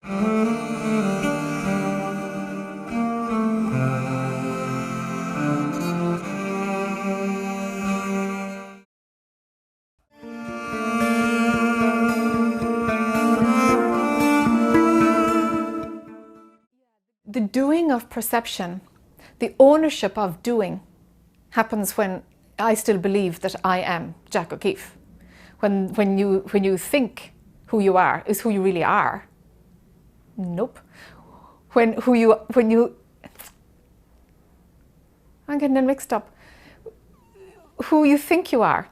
The doing of perception, the ownership of doing, happens when I still believe that I am Jac O'Keeffe. When you think who you are is who you really are. Nope. I'm getting it mixed up. Who you think you are,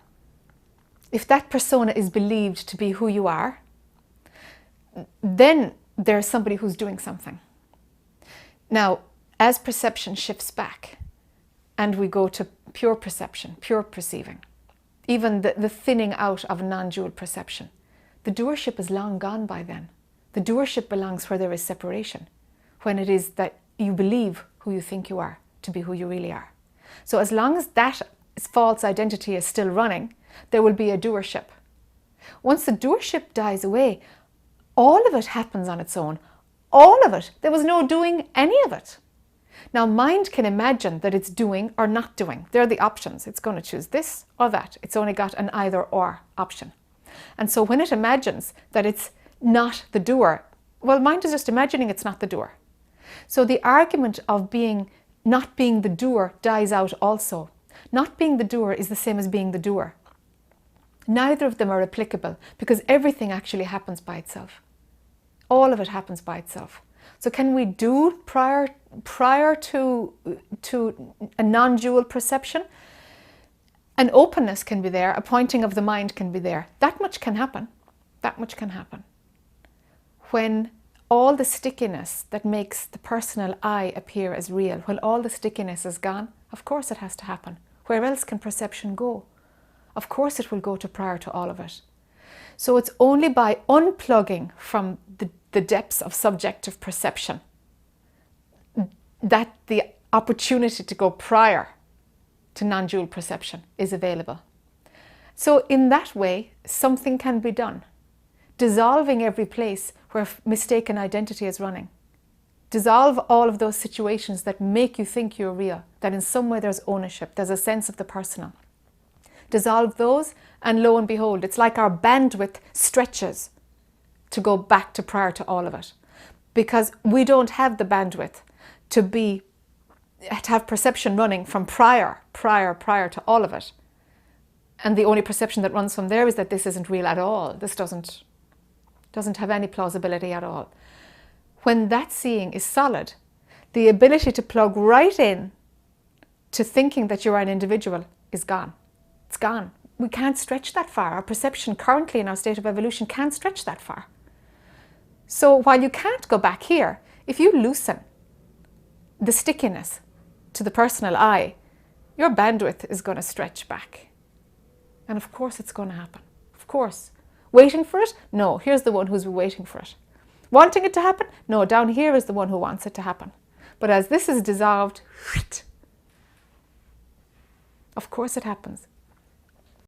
if that persona is believed to be who you are, then there's somebody who's doing something. Now, as perception shifts back and we go to pure perception, pure perceiving, even the thinning out of non-dual perception, the doership is long gone by then. The doership belongs where there is separation, when it is that you believe who you think you are to be who you really are. So as long as that false identity is still running, there will be a doership. Once the doership dies away, all of it happens on its own. All of it. There was no doing any of it. Now, mind can imagine that it's doing or not doing. They're the options. It's going to choose this or that. It's only got an either or option. And so when it imagines that it's not the doer, well, mind is just imagining it's not the doer. So the argument of not being the doer dies out also. Not being the doer is the same as being the doer. Neither of them are applicable because everything actually happens by itself. All of it happens by itself. So can we do prior to a non-dual perception? An openness can be there, a pointing of the mind can be there. That much can happen. That much can happen. When all the stickiness that makes the personal I appear as real, when all the stickiness is gone, of course it has to happen. Where else can perception go? Of course it will go to prior to all of it. So it's only by unplugging from the depths of subjective perception that the opportunity to go prior to non-dual perception is available. So in that way, something can be done. Dissolving every place where mistaken identity is running. Dissolve all of those situations that make you think you're real, that in some way there's ownership, there's a sense of the personal. Dissolve those, and lo and behold, it's like our bandwidth stretches to go back to prior to all of it. Because we don't have the bandwidth to have perception running from prior to all of it. And the only perception that runs from there is that this isn't real at all. This doesn't have any plausibility at all. When that seeing is solid, the ability to plug right in to thinking that you're an individual is gone. It's gone. We can't stretch that far. Our perception currently in our state of evolution can't stretch that far. So while you can't go back here, if you loosen the stickiness to the personal I, your bandwidth is going to stretch back. And of course it's going to happen. Of course. Waiting for it? No, here's the one who's waiting for it. Wanting it to happen? No, down here is the one who wants it to happen. But as this is dissolved, of course it happens.